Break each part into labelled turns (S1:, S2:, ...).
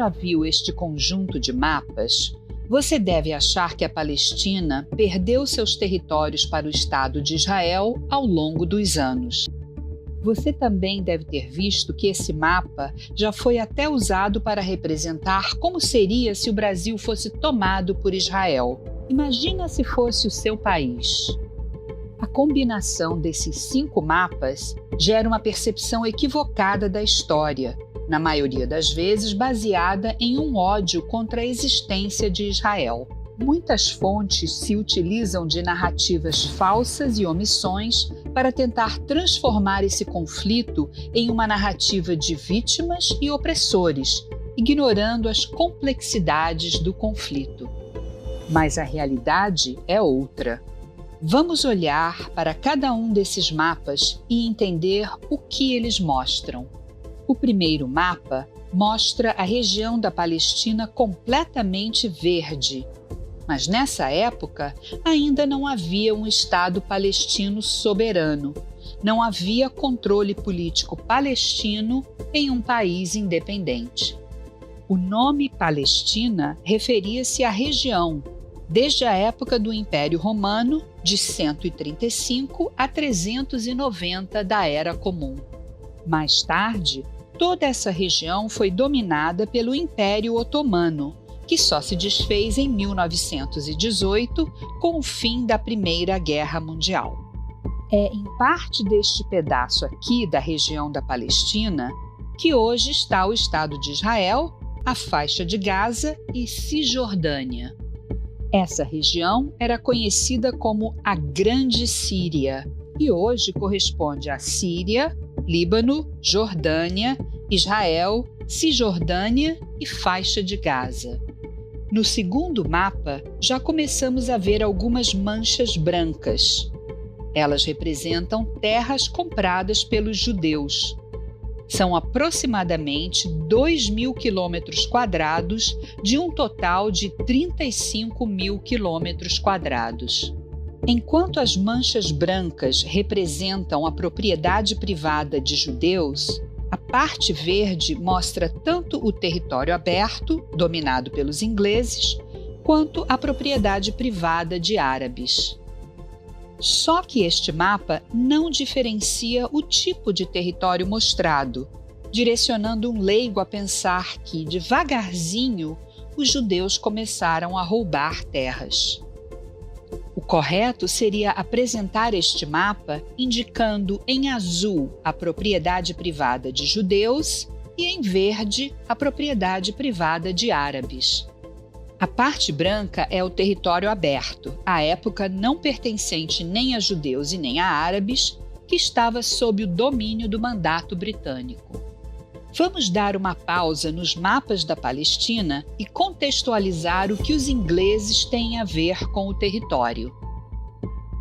S1: já viu este conjunto de mapas, você deve achar que a Palestina perdeu seus territórios para o Estado de Israel ao longo dos anos. Você também deve ter visto que esse mapa já foi até usado para representar como seria se o Brasil fosse tomado por Israel. Imagina se fosse o seu país. A combinação desses 5 mapas gera uma percepção equivocada da história, na maioria das vezes baseada em um ódio contra a existência de Israel. Muitas fontes se utilizam de narrativas falsas e omissões para tentar transformar esse conflito em uma narrativa de vítimas e opressores, ignorando as complexidades do conflito. Mas a realidade é outra. Vamos olhar para cada um desses mapas e entender o que eles mostram. O primeiro mapa mostra a região da Palestina completamente verde. Mas nessa época ainda não havia um Estado palestino soberano. Não havia controle político palestino em um país independente. O nome Palestina referia-se à região, desde a época do Império Romano, de 135 a 390 da Era Comum. Mais tarde, toda essa região foi dominada pelo Império Otomano, que só se desfez em 1918 com o fim da Primeira Guerra Mundial. É em parte deste pedaço aqui da região da Palestina que hoje está o Estado de Israel, a faixa de Gaza e Cisjordânia. Essa região era conhecida como a Grande Síria e hoje corresponde à Síria, Líbano, Jordânia, Israel, Cisjordânia e faixa de Gaza. No segundo mapa, já começamos a ver algumas manchas brancas. Elas representam terras compradas pelos judeus. São aproximadamente 2.000 quilômetros quadrados de um total de 35.000 quilômetros quadrados. Enquanto as manchas brancas representam a propriedade privada de judeus, a parte verde mostra tanto o território aberto, dominado pelos ingleses, quanto a propriedade privada de árabes. Só que este mapa não diferencia o tipo de território mostrado, direcionando um leigo a pensar que, devagarzinho, os judeus começaram a roubar terras. O correto seria apresentar este mapa indicando em azul a propriedade privada de judeus e em verde a propriedade privada de árabes. A parte branca é o território aberto, à época não pertencente nem a judeus e nem a árabes, que estava sob o domínio do mandato britânico. Vamos dar uma pausa nos mapas da Palestina e contextualizar o que os ingleses têm a ver com o território.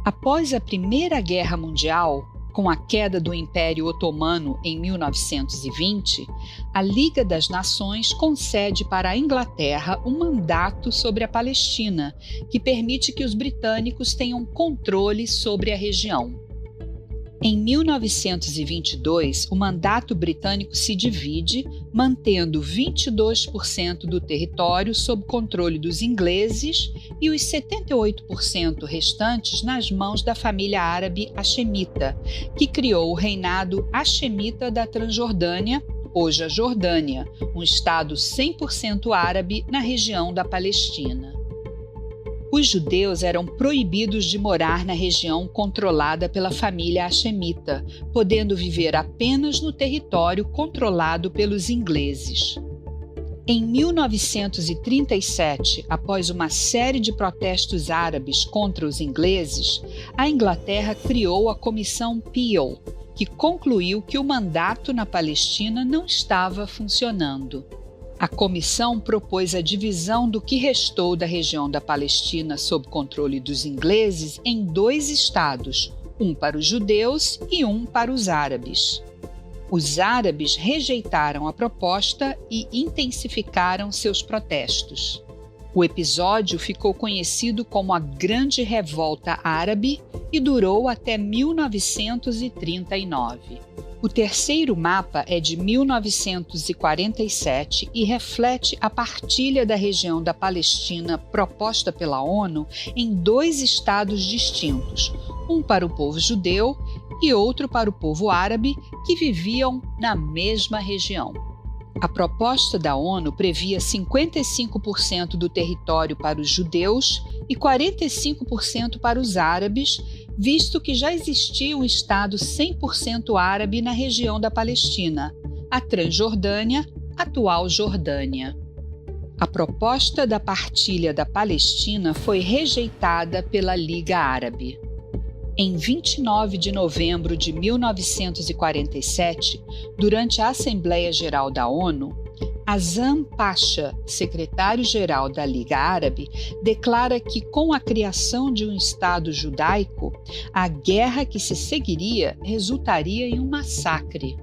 S1: Após a Primeira Guerra Mundial, com a queda do Império Otomano em 1920, a Liga das Nações concede para a Inglaterra um mandato sobre a Palestina, que permite que os britânicos tenham controle sobre a região. Em 1922, o mandato britânico se divide, mantendo 22% do território sob controle dos ingleses e os 78% restantes nas mãos da família árabe hashemita, que criou o reinado hashemita da Transjordânia, hoje a Jordânia, um estado 100% árabe na região da Palestina. Os judeus eram proibidos de morar na região controlada pela família hashemita, podendo viver apenas no território controlado pelos ingleses. Em 1937, após uma série de protestos árabes contra os ingleses, a Inglaterra criou a Comissão Peel, que concluiu que o mandato na Palestina não estava funcionando. A comissão propôs a divisão do que restou da região da Palestina sob controle dos ingleses em 2 estados, um para os judeus e um para os árabes. Os árabes rejeitaram a proposta e intensificaram seus protestos. O episódio ficou conhecido como a Grande Revolta Árabe e durou até 1939. O terceiro mapa é de 1947 e reflete a partilha da região da Palestina proposta pela ONU em 2 estados distintos, um para o povo judeu e outro para o povo árabe, que viviam na mesma região. A proposta da ONU previa 55% do território para os judeus e 45% para os árabes, visto que já existia um Estado 100% árabe na região da Palestina, a Transjordânia, atual Jordânia. A proposta da partilha da Palestina foi rejeitada pela Liga Árabe. Em 29 de novembro de 1947, durante a Assembleia Geral da ONU, Azam Pasha, secretário-geral da Liga Árabe, declara que, com a criação de um Estado judaico, a guerra que se seguiria resultaria em um massacre.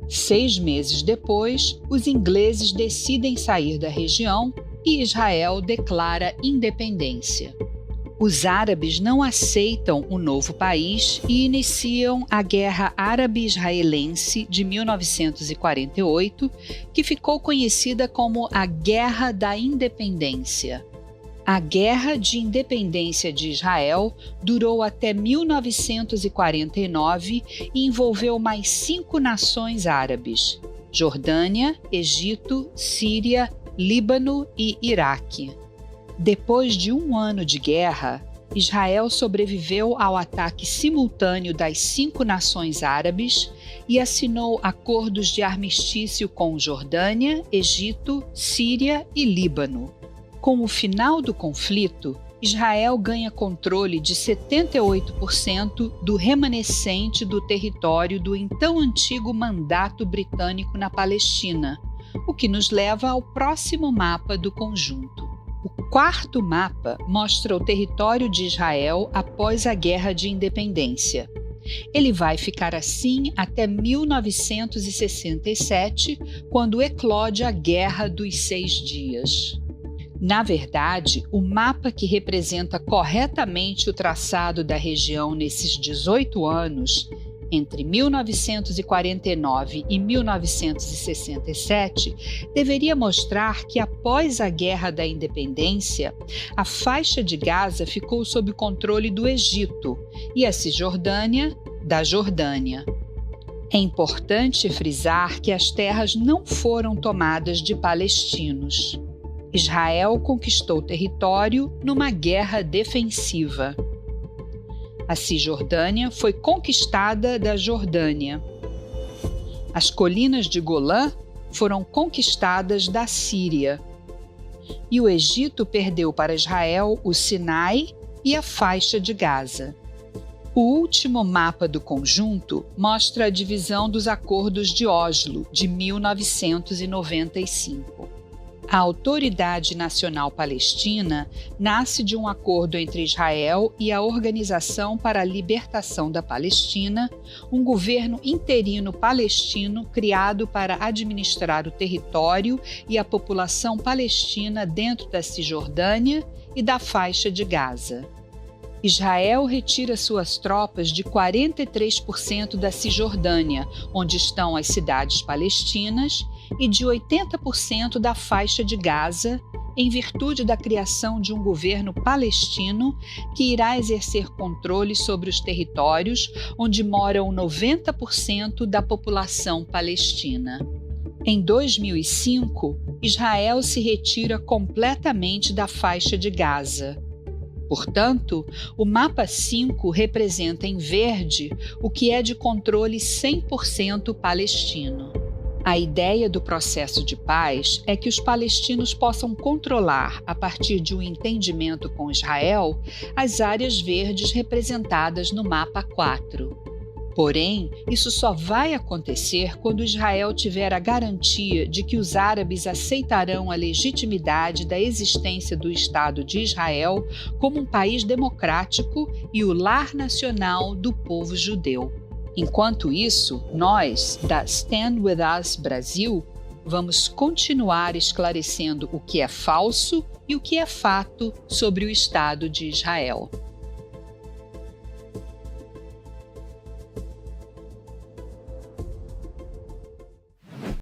S1: 6 meses depois, os ingleses decidem sair da região e Israel declara independência. Os árabes não aceitam o novo país e iniciam a Guerra Árabe-Israelense de 1948, que ficou conhecida como a Guerra da Independência. A Guerra de Independência de Israel durou até 1949 e envolveu mais 5 nações árabes: Jordânia, Egito, Síria, Líbano e Iraque. Depois de 1 ano de guerra, Israel sobreviveu ao ataque simultâneo das 5 nações árabes e assinou acordos de armistício com Jordânia, Egito, Síria e Líbano. Com o final do conflito, Israel ganha controle de 78% do remanescente do território do então antigo mandato britânico na Palestina, o que nos leva ao próximo mapa do conjunto. O 4º mapa mostra o território de Israel após a Guerra de Independência. Ele vai ficar assim até 1967, quando eclode a Guerra dos 6 Dias. Na verdade, o mapa que representa corretamente o traçado da região nesses 18 anos, entre 1949 e 1967, deveria mostrar que após a Guerra da Independência, a faixa de Gaza ficou sob controle do Egito e a Cisjordânia da Jordânia. É importante frisar que as terras não foram tomadas de palestinos. Israel conquistou o território numa guerra defensiva. A Cisjordânia foi conquistada da Jordânia. As colinas de Golã foram conquistadas da Síria. E o Egito perdeu para Israel o Sinai e a faixa de Gaza. O último mapa do conjunto mostra a divisão dos Acordos de Oslo, de 1995. A Autoridade Nacional Palestina nasce de um acordo entre Israel e a Organização para a Libertação da Palestina, um governo interino palestino criado para administrar o território e a população palestina dentro da Cisjordânia e da faixa de Gaza. Israel retira suas tropas de 43% da Cisjordânia, onde estão as cidades palestinas, e de 80% da faixa de Gaza, em virtude da criação de um governo palestino que irá exercer controle sobre os territórios onde moram 90% da população palestina. Em 2005, Israel se retira completamente da faixa de Gaza. Portanto, o mapa 5 representa em verde o que é de controle 100% palestino. A ideia do processo de paz é que os palestinos possam controlar, a partir de um entendimento com Israel, as áreas verdes representadas no mapa 4. Porém, isso só vai acontecer quando Israel tiver a garantia de que os árabes aceitarão a legitimidade da existência do Estado de Israel como um país democrático e o lar nacional do povo judeu. Enquanto isso, nós, da Stand With Us Brasil, vamos continuar esclarecendo o que é falso e o que é fato sobre o Estado de Israel.